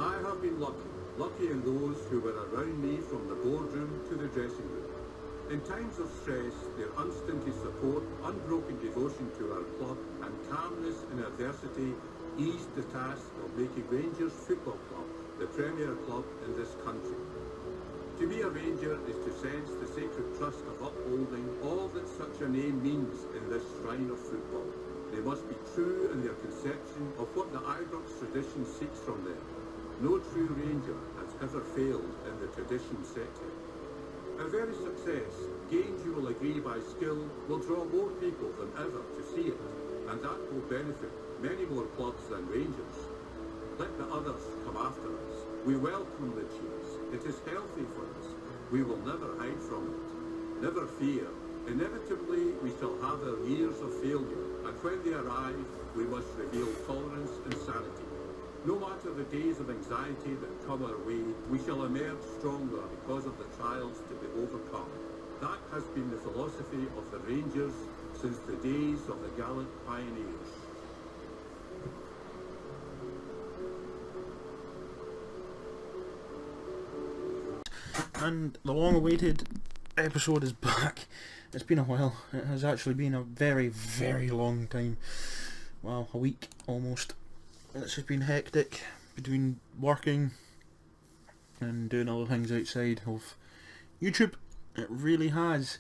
I have been lucky in those who were around me from the boardroom to the dressing room. In times of stress, their unstinted support, unbroken devotion to our club and calmness in adversity eased the task of making Rangers Football Club the premier club in this country. To be a Ranger is to sense the sacred trust of upholding all that such a name means in this shrine of football. They must be true in their conception of what the Ibrox tradition seeks from them. No true Ranger has ever failed in the tradition set him. Our very success, gained you will agree by skill, will draw more people than ever to see it, and that will benefit many more clubs than Rangers. Let the others come after us. We welcome the cheese. It is healthy for us. We will never hide from it. Never fear. Inevitably, we shall have our years of failure, and when they arrive, we must reveal tolerance and sanity. No matter the days of anxiety that come our way, we shall emerge stronger because of the trials to be overcome. That has been the philosophy of the Rangers since the days of the gallant pioneers. And the long-awaited episode is back. It's been a while. It has actually been a very, very long time. Well, a week almost. It's just been hectic between working and doing other things outside of YouTube. It really has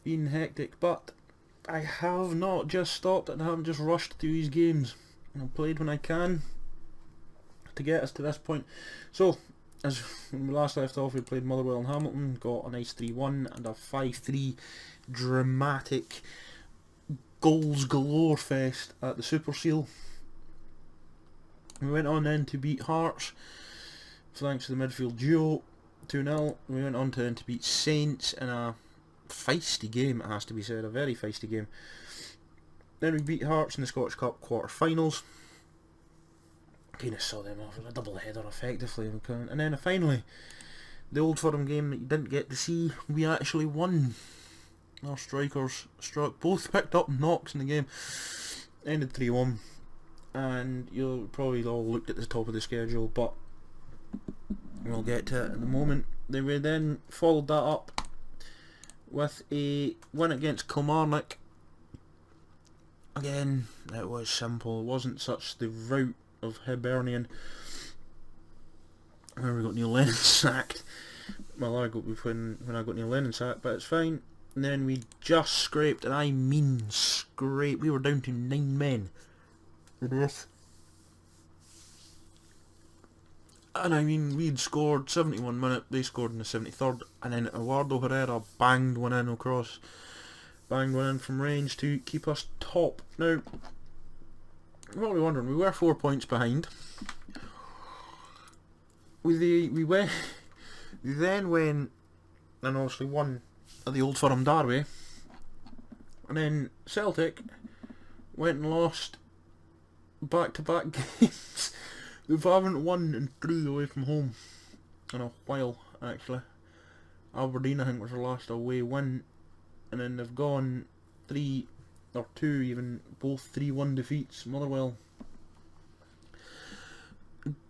been hectic, but I have not just stopped and I haven't just rushed through these games. I've played when I can to get us to this point. So, as when we last left off, we played Motherwell and Hamilton, got a nice 3-1 and a 5-3 dramatic goals galore fest at the Super Seal. We went on then to beat Hearts, thanks to the midfield duo, 2-0. We went on to then to beat Saints in a feisty game, it has to be said, a very feisty game. Then we beat Hearts in the Scottish Cup quarter-finals. Kind of saw them off as a double header effectively. And then finally, the Old Firm game that you didn't get to see, we actually won. Our strikers both picked up knocks in the game. Ended 3-1. And you'll probably all looked at the top of the schedule, but we'll get to it in a moment. They then followed that up with a win against Kilmarnock. Again, it was simple. It wasn't such the route of Hibernian where we got Neil Lennon sacked. Well, I got when I got Neil Lennon sacked, but it's fine. And then we just scraped, and I mean scraped. We were down to 9 men. This. And I mean, we'd scored 71 minutes, they scored in the 73rd, and then Eduardo Herrera banged one in from range to keep us top. Now, what are we wondering? We were 4 points behind. We then went and obviously won at the Old Firm Derby, and then Celtic went and lost back-to-back games. They haven't won in 3 away from home in a while, actually. Aberdeen, I think, was their last away win, and then they've gone 3 or 2 even, both 3-1 defeats. Motherwell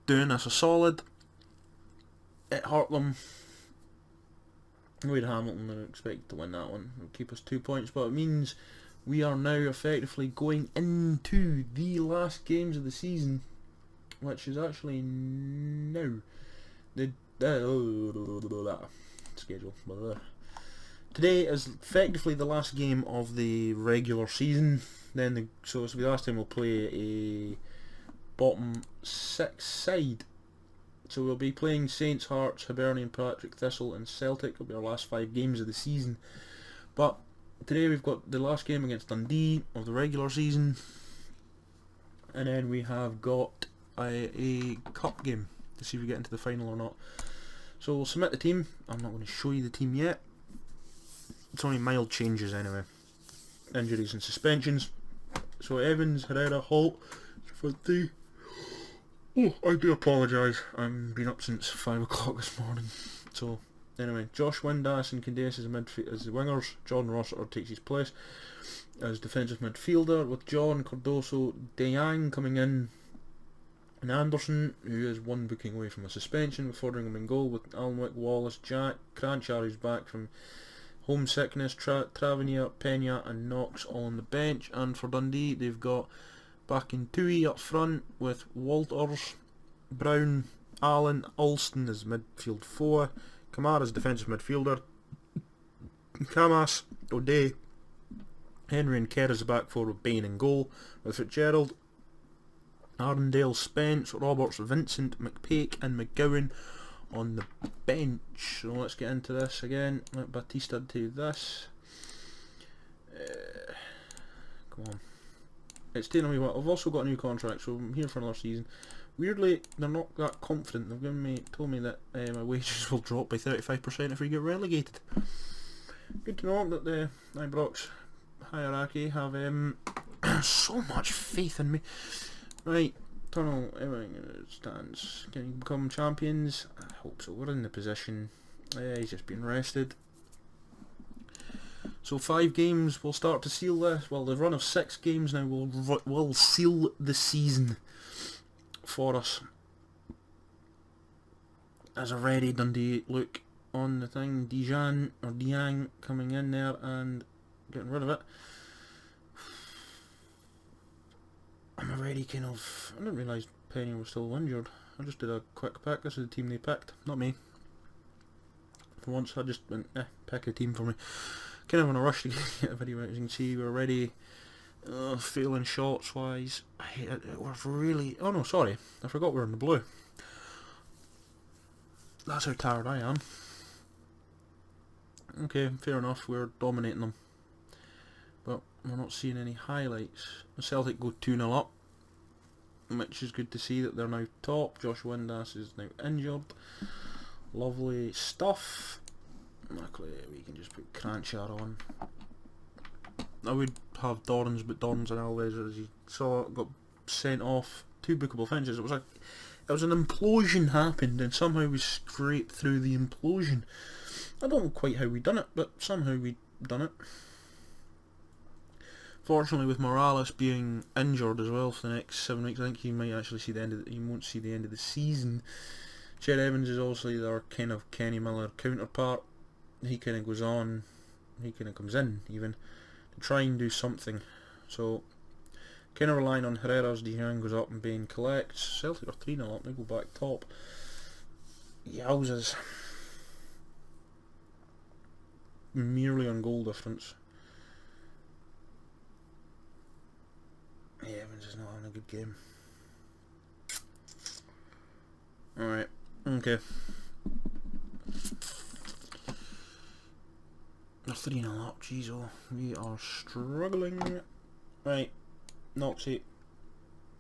doing us a solid. It hurt them. We had Hamilton, they expected to win that one. It'll keep us 2 points, but it means we are now effectively going into the last games of the season, which is actually now. The schedule. Today is effectively the last game of the regular season. Then so it's the last time we'll play a bottom 6 side. So we'll be playing Saints, Hearts, Hibernian, Patrick, Thistle and Celtic. It'll be our last 5 games of the season. But today we've got the last game against Dundee of the regular season, and then we have got a cup game to see if we get into the final or not. So we'll submit the team. I'm not going to show you the team yet. It's only mild changes anyway. Injuries and suspensions. So Evans, Herrera, Holt for 3. Oh, I do apologise. I've been up since 5 o'clock this morning. So anyway, Josh Windass and Candace as the wingers. John Rossiter takes his place as defensive midfielder, with John Cardoso Deyang coming in And Anderson, who is one booking away from a suspension, with Foderingham in goal, with Alnwick, Wallace, Jack, Cranchar, who's back from homesickness, Tavernier, Pena and Knox on the bench. And for Dundee, they've got back in Tui up front with Walters, Brown, Allen, Alston as midfield 4, Kamara's defensive midfielder, Camas, O'Day, Henry and Kerr as the back 4 with Bain in goal, with Fitzgerald, Arndale, Spence, Roberts, Vincent, McPake and McGowan on the bench. So let's get into this again. Let Batista do this. Come on. It's taken me a while. I've also got a new contract, so I'm here for another season. Weirdly, they're not that confident. They've told me that my wages will drop by 35% if we get relegated. Good to know that the Ibrox hierarchy have so much faith in me. Right, Tunnel, everything stands. Can you become champions? I hope so. We're in the position. He's just been rested. So 5 games will start to seal this. Well, the run of 6 games now will seal the season for us. As already Dundee look on the thing, Diang coming in there and getting rid of it. I'm already kind of... I didn't realise Penny was still injured. I just did a quick pick. This is the team they picked, not me. For once I just went, pick a team for me. Kind of in a rush to get a video out. As you can see, we're already failing shots wise. We're really... Oh no, sorry. I forgot we're in the blue. That's how tired I am. Okay, fair enough. We're dominating them. But we're not seeing any highlights. Celtic go 2-0 up, which is good to see that they're now top. Josh Windass is now injured. Lovely stuff. Luckily we can just put Cranchar on. I would have Dorrans, but Dorrans and Alves, as you saw, got sent off. 2 bookable finishes. It was an implosion happened, and somehow we scraped through the implosion. I don't know quite how we done it, but somehow we done it. Fortunately, with Morales being injured as well for the next 7 weeks, I think he might actually see the end of he won't see the end of the season. Ched Evans is obviously their kind of Kenny Miller counterpart. He kind of goes on, he kind of comes in even to try and do something. So, kind of relying on Herrera's. Diang goes up and Bain collects. Celtic are 3-0 up. They go back top. Yowzers. Merely on goal difference. Yeah, Evans is not having a good game. Alright, okay. They're 3-0 up, jeez, oh, we are struggling. Right, Noxie,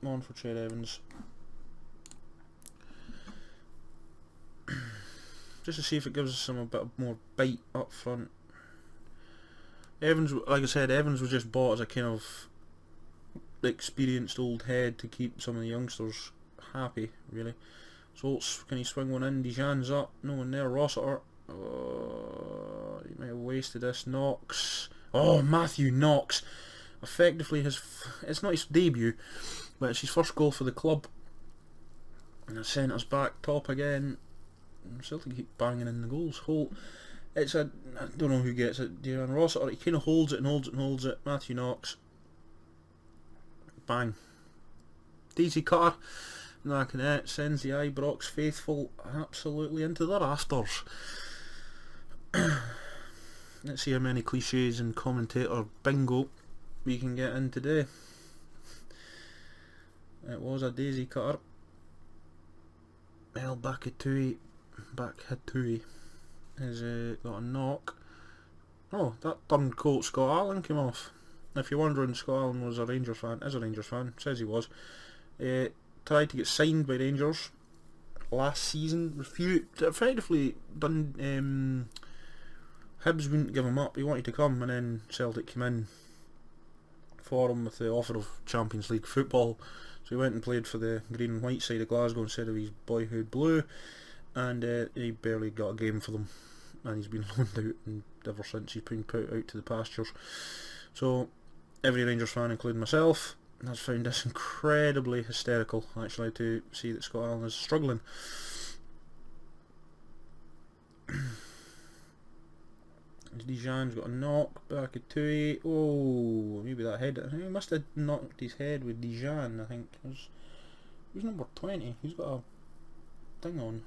on for Ched Evans. Just to see if it gives us some a bit more bite up front. Evans, like I said, Evans was just bought as a kind of experienced old head to keep some of the youngsters happy, really. So can he swing one in? Dijan's up, no one there. Rossiter, he might have wasted this. Knox, oh, Matthew Knox, effectively it's not his debut, but it's his first goal for the club, and it sent us back top again. Celtic keep banging in the goals. Holt, I don't know who gets it. Darren Rossiter, he kind of holds it and holds it and holds it. Matthew Knox, bang. Daisy cutter, Nacanet sends the Ibrox faithful absolutely into the rafters. Let's see how many cliches and commentator bingo we can get in today. It was a daisy cutter. El Bakatui has got a knock. Oh, that turncoat Scott Allen came off. If you're wondering, Scott Allen was a Rangers fan, says he was. Tried to get signed by Rangers last season, refused, effectively done. Hibs wouldn't give him up, he wanted to come, and then Celtic came in for him with the offer of Champions League football. So he went and played for the green and white side of Glasgow instead of his boyhood blue, and he barely got a game for them, and he's been loaned out, and ever since he's been put out to the pastures. So every Rangers fan, including myself, has found this incredibly hysterical, actually, to see that Scott Allen is struggling. Dijon's got a knock back at Tui. Oh, maybe that head. I think he must have knocked his head with Dijon. I think who's number 20. He's got a thing on.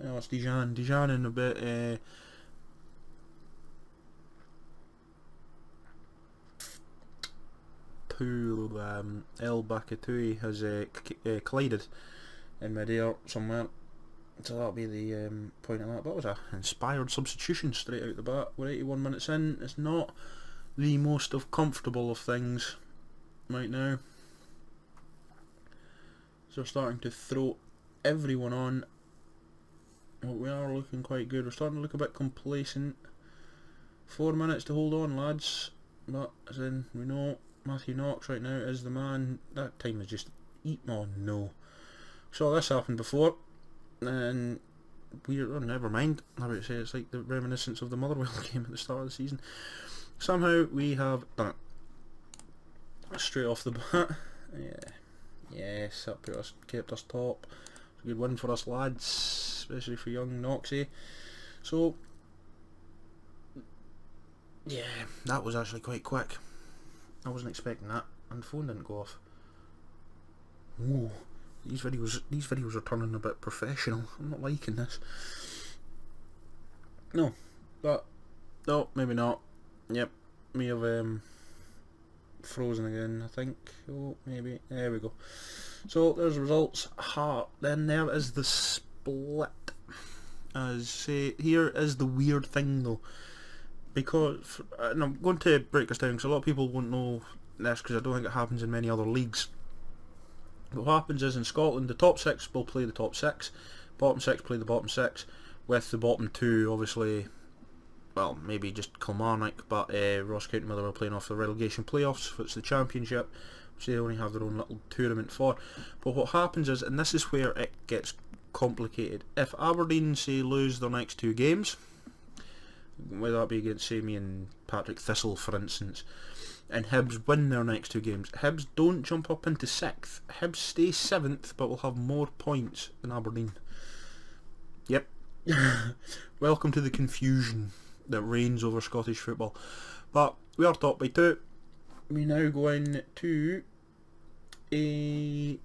Oh, it's Dijon. Dijon in a bit. El Bakatui has collided in mid-air somewhere. So that'll be the point of that. That was an inspired substitution straight out the bat. We're 81 minutes in. It's not the most comfortable of things right now. So we're starting to throw everyone on. But we are looking quite good. We're starting to look a bit complacent. 4 minutes to hold on, lads. But as in, we know Matthew Knox right now is the man. That time is just eaten on. No. Saw this happen before. And never mind. I would say it's like the reminiscence of the Motherwell game at the start of the season. Somehow we have done it straight off the bat. Yes, that kept us top. It's a good win for us lads, especially for young Knoxy. So yeah, that was actually quite quick. I wasn't expecting that, and the phone didn't go off. Ooh. These videos are turning a bit professional. I'm not liking this. No, but no, maybe not. Yep, may have frozen again. I think. Oh, maybe. There we go. So there's the results. Then there is the split. As say, here is the weird thing though, because and I'm going to break this down because a lot of people won't know this because I don't think it happens in many other leagues. What happens is in Scotland the top 6 will play the top 6, bottom 6 play the bottom 6, with the bottom 2 obviously, well maybe just Kilmarnock, but Ross County Motherwell playing off the relegation playoffs, if it's the championship, which they only have their own little tournament for. But what happens is, and this is where it gets complicated, if Aberdeen say lose their next 2 games, whether that be against say me and Patrick Thistle for instance, and Hibs win their next 2 games, Hibs don't jump up into 6th. Hibs stay 7th, but will have more points than Aberdeen. Yep. Welcome to the confusion that reigns over Scottish football. But we are top by 2. We now go into a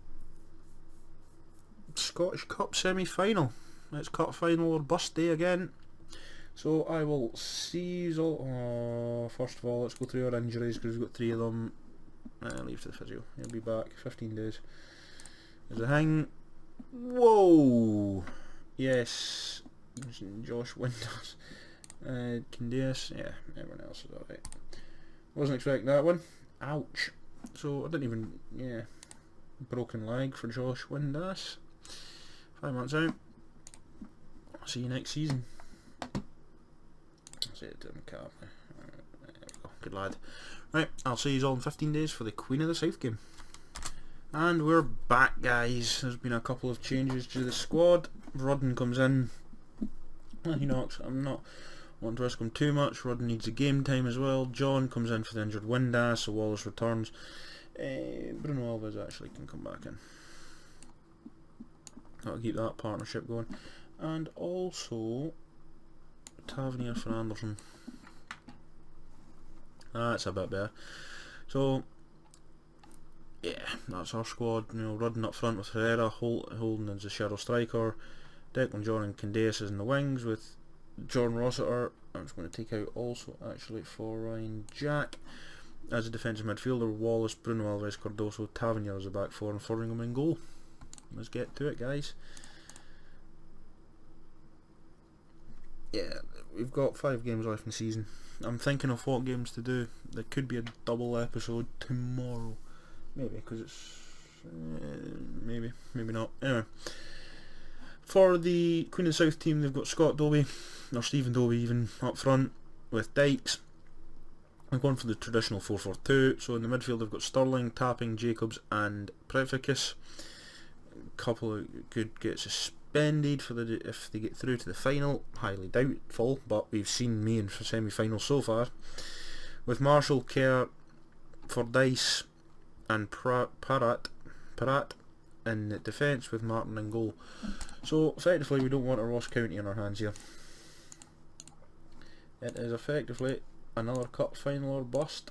Scottish Cup semi-final. It's cup final or bust day again. So I will seize all. First of all, let's go through our injuries because we've got 3 of them. Leave to the physio. He'll be back 15 days. There's a thing. Whoa! Yes. Josh Winters. Candias. Yeah, everyone else is alright. Wasn't expecting that one. Ouch. So I didn't even. Yeah. Broken leg for Josh Windass. 5 months out. I'll see you next season. Say it to him, There we go. Good lad. Right, I'll see you all in 15 days for the Queen of the South game. And we're back, guys. There's been a couple of changes to the squad. Rudden comes in. He knocks. I'm not wanting to risk him too much. Rudden needs a game time as well. John comes in for the injured Windass, so Wallace returns. Bruno Alves actually can come back in. That'll keep that partnership going. And also Tavernier for Anderson. That's a bit better. So yeah, that's our squad. You know, Rudden up front with Herrera, Holden as a shadow striker, Declan John and Candace is in the wings with John Rossiter. I'm just going to take out also actually for Ryan Jack as a defensive midfielder. Wallace, Bruno Alves, Cardoso, Tavernier as a back four, and Fotheringham in goal. Let's get to it, guys. Yeah, we've got 5 games left in the season. I'm thinking of what games to do. There could be a double episode tomorrow. Maybe, because it's... maybe not. Anyway. For the Queen of the South team, they've got Scott Dobie, or Stephen Dobie even, up front, with Dykes. I'm going for the traditional 4-4-2. So in the midfield, they've got Sterling, Tapping, Jacobs and Preficus. A couple could get suspended for if they get through to the final. Highly doubtful, but we've seen me in semi-finals so far. With Marshall, Kerr, Fordyce, and Parat in defence with Martin in goal. So effectively we don't want a Ross County in our hands here. It is effectively another cup final or bust.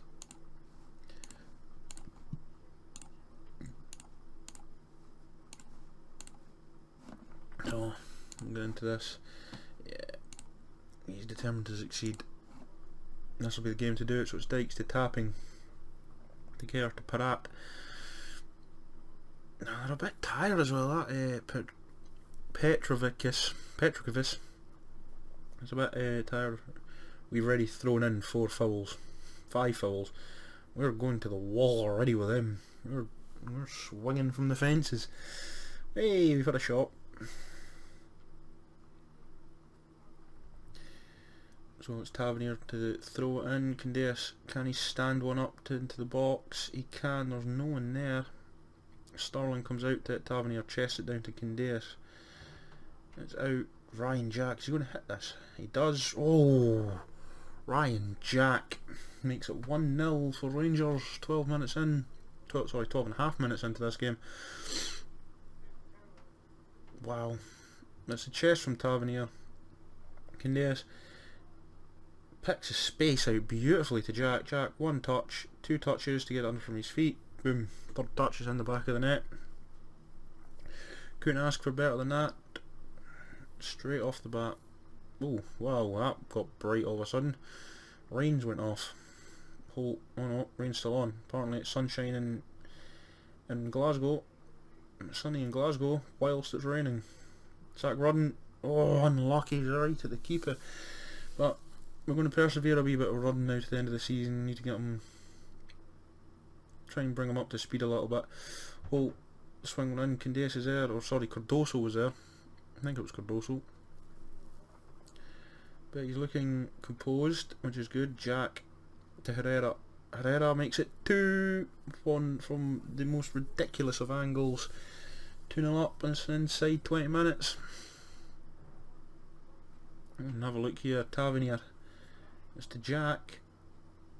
So I'm going into this. Yeah, he's determined to succeed. This will be the game to do it. So it's Dykes to tapping. De Geer to Parat. Now they're a bit tired as well. That Petrovic. It's a bit tired. We've already thrown in 5 fouls. We're going to the wall already with him. We're swinging from the fences. Hey, we've had a shot. So it's Tavernier to throw it in. Candace, can he stand one up into the box? He can. There's no one there. Sterling comes out to it. Tavernier chests it down to Candace. It's out. Ryan Jack, is he going to hit this? He does. Oh, Ryan Jack makes it 1-0 for Rangers. 12 minutes in. 12 and a half minutes into this game. Wow. That's a chest from Tavernier. Candace picks his space out beautifully to Jack. Jack, 1 touch, 2 touches to get it under from his feet. Boom. 3rd touch is in the back of the net. Couldn't ask for better than that. Straight off the bat. Oh, wow, that got bright all of a sudden. Rains went off. Oh no, rain's still on. Apparently it's sunshine in Glasgow. It's sunny in Glasgow whilst it's raining. Zach Rudden, oh, unlucky, he's right at the keeper. But we're going to persevere a wee bit of Rudden now to the end of the season. Need to get him, try and bring him up to speed a little bit. Oh, swing one in, Candace is there, or sorry, Cardoso was there. I think it was Cardoso. But he's looking composed, which is good. Jack to Herrera. Herrera makes it 2-1 from the most ridiculous of angles. 2-0 up, and it's inside 20 minutes. And have a look here. Tavernier. It's to Jack.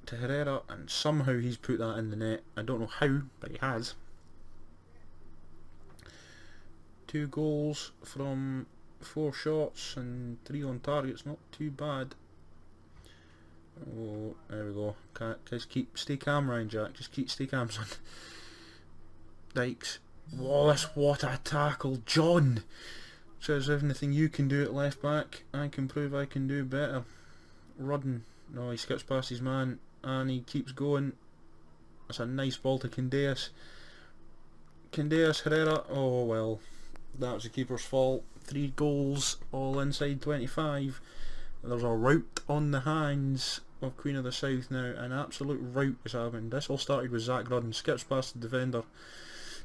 To Herrera, and somehow he's put that in the net. I don't know how, but he has. 2 goals from 4 shots and 3 on targets, not too bad. Oh, there we go. Just stay calm, Ryan Jack. Stay calm, son. Dykes. Wallace, what a tackle. John says, anything you can do at left back, I can prove I can do better. Rudden. No, he skips past his man and he keeps going. That's a nice ball to Candace. Herrera. Oh well. That was the keeper's fault. 3 goals, all inside 25. There's a rout on the hands of Queen of the South now. An absolute rout is happening. This all started with Zach Rudden. Skips past the defender.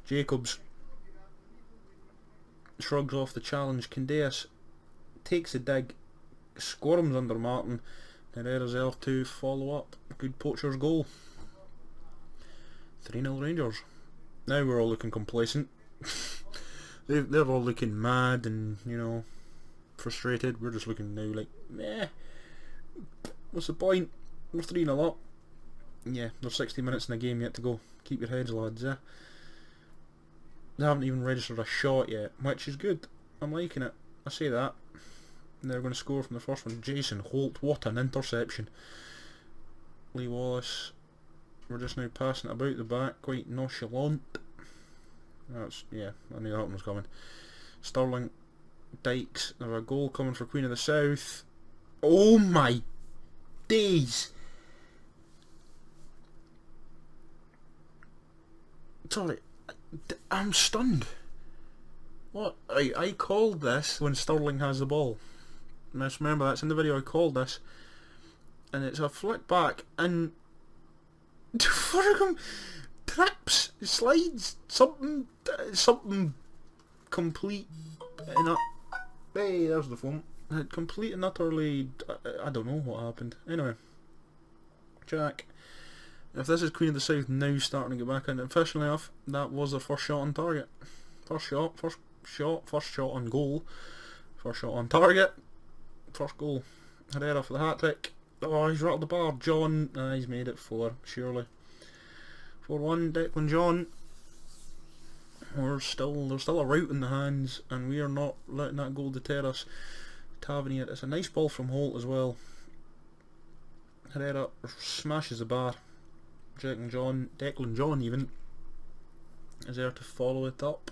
Jacobs shrugs off the challenge. Candace takes the dig. Squirms under Martin. Herrera's there to follow up. Good poacher's goal. 3-0 Rangers. Now we're all looking complacent. They're all looking mad and, you know, frustrated. We're just looking now like, meh, what's the point? We're 3-0 up. Yeah, there's 60 minutes in the game yet to go. Keep your heads, lads, eh? They haven't even registered a shot yet, which is good. I'm liking it. I say that. And they're going to score from the first one. Jason Holt, what an interception. Lee Wallace, we're just now passing it about the back, quite nonchalant. That's, yeah, I knew that one was coming. Sterling, Dykes, there's a goal coming for Queen of the South. Oh my days! Sorry, I'm stunned. What? I called this when Sterling has the ball. And I just remember that's in the video. I called this, and it's a flick back and trips, slides, something complete and hey, there's the phone. Complete and utterly, I don't know what happened. Anyway, Jack. If this is Queen of the South now starting to get back in, officially enough, that was their first shot on target. First shot on goal. First shot on target. First goal. Herrera for the hat-trick. Oh, he's rattled the bar. John, he's made it 4, surely. 4-1, Declan John. There's still a rout in the hands, and we are not letting that goal deter us. Tavernier, it's a nice ball from Holt as well. Herrera smashes the bar. Declan John even is there to follow it up.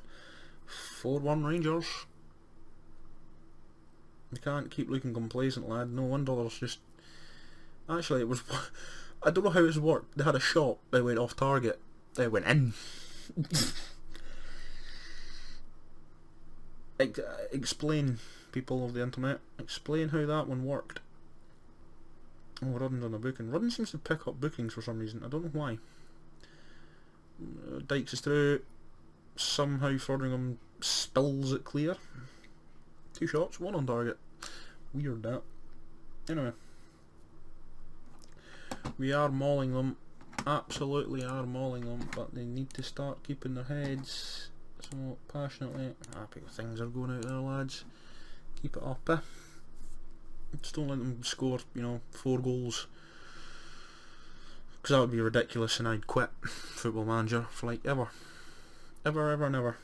4-1 Rangers. We can't keep looking complacent, lad. No wonder there's just... Actually, it was... I don't know how it's worked. They had a shot, they went off target, they went in. Explain, people of the internet. Explain how that one worked. Oh, Rudden's on a booking. Rudden seems to pick up bookings for some reason. I don't know why. Dykes is through. Somehow Frodingham spills it clear. 2 shots, 1 on target. Weird that. Anyway. We are mauling them. Absolutely are mauling them. But they need to start keeping their heads somewhat passionately. Happy things are going out there, lads. Keep it up, eh? Just don't let them score, 4 goals. Because that would be ridiculous and I'd quit Football Manager for like ever. Ever, ever, never.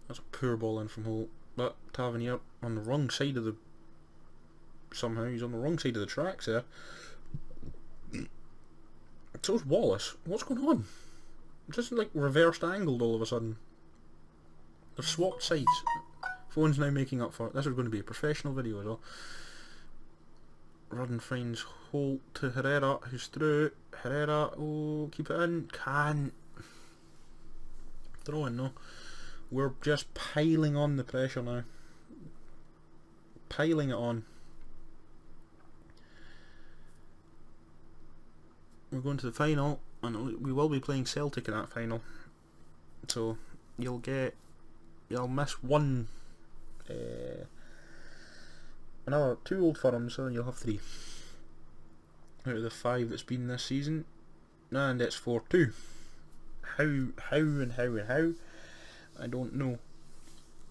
That's a poor ball in from Holt. But Tavernier on the wrong side of the... Somehow he's on the wrong side of the tracks there. So's Wallace. What's going on? Just like reversed angled all of a sudden. They've swapped sides. Phone's now making up for it. This is going to be a professional video as well. Rudden finds Holt to Herrera, who's through. Herrera, oh, keep it in. Can't. Throw in, no. We're just piling on the pressure now. Piling it on. We're going to the final, and we will be playing Celtic in that final. So you'll miss one. Another 2 Old Firms, so then you'll have 3 out of the 5 that's been this season, and it's 4-2. How I don't know,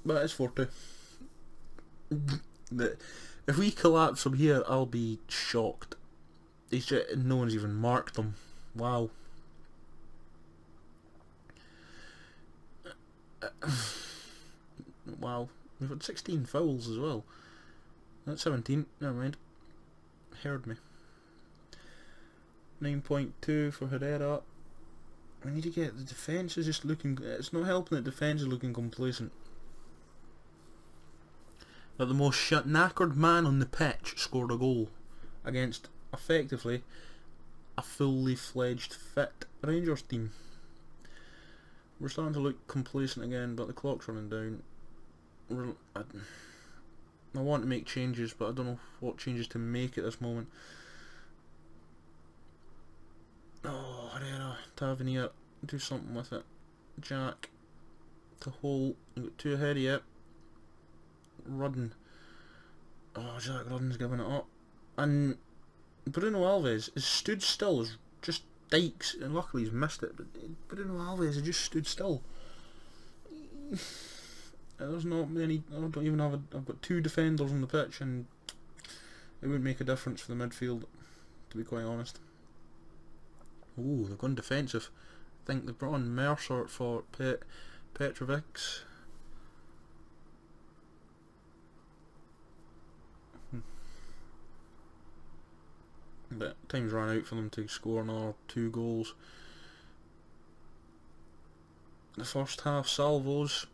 but it's 4-2. If we collapse from here, I'll be shocked. No one's even marked them. Wow. Wow. We've had 16 fouls as well. That's 17. Never mind. Heard me. 9.2 for Herrera. We need to get... The defence is just looking... It's not helping that defence is looking complacent. But the most knackered man on the pitch scored a goal against, effectively, a fully fledged fit Rangers team. We're starting to look complacent again, but the clock's running down. I want to make changes, but I don't know what changes to make at this moment. Oh, Herrera, Tavernier, do something with it. Jack to Holt, you got 2 ahead of you. Rudden. Oh, Jack Rudden's giving it up. And Bruno Alves is stood still as just Dykes, and luckily he's missed it, but Bruno Alves has just stood still. There's not many. I don't even have. I've got 2 defenders on the pitch, and it wouldn't make a difference for the midfield, to be quite honest. Ooh, they've gone defensive. I think they've brought on Mercer for Petrovic. But time's run out for them to score another 2 goals. The first half salvos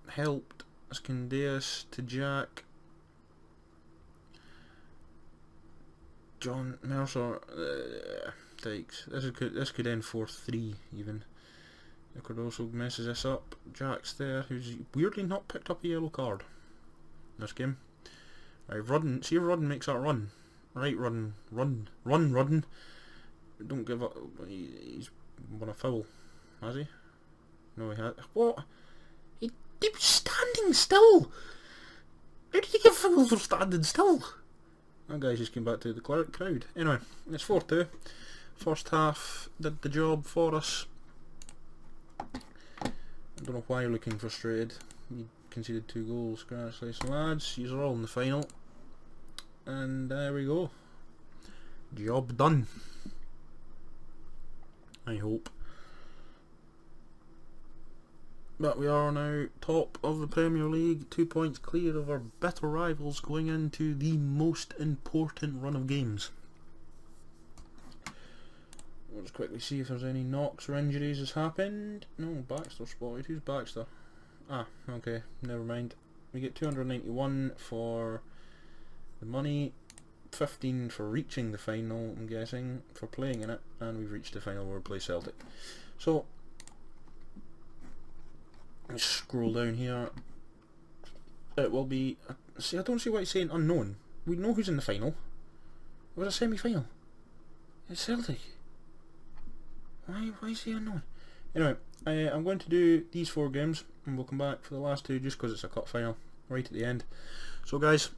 helped Ascandeus to Jack. John Mercer, Dykes. This could end 4-3 even. It could also messes this up. Jack's there, who's weirdly not picked up a yellow card in this game. Right, Rudden. See if Rudden makes that run. Right, Rudden. Run, Rudden. Don't give up. He's won a foul, has he? No, he had. What? He was standing still. How did he get foul for standing still? That guy just came back to the crowd. Anyway, it's 4-2. First half did the job for us. I don't know why you're looking frustrated. You conceded 2 goals. Congratulations, lads. You're all in the final. And there we go. Job done. I hope. But we are now top of the Premier League, 2 points clear of our bitter rivals going into the most important run of games. We'll just quickly see if there's any knocks or injuries has happened. No, Baxter spotted. Who's Baxter? Ah, okay, never mind. We get 291 for the money, 15 for reaching the final, I'm guessing, for playing in it, and we've reached the final where we play Celtic. So, let's scroll down here. It will be... See, I don't see why it's saying unknown. We know who's in the final. It was a semi-final. It's Celtic. Why is he unknown? Anyway, I'm going to do these 4 games, and we'll come back for the last 2 just because it's a cup final right at the end. So guys,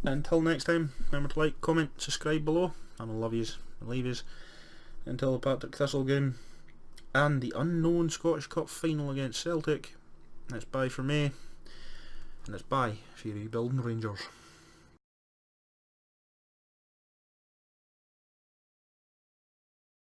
until next time, remember to like, comment, subscribe below, and I'll love yous and leave yous until the Partick Thistle game and the unknown Scottish Cup final against Celtic. It's bye for me, and it's bye for you Rebuildin Rangers.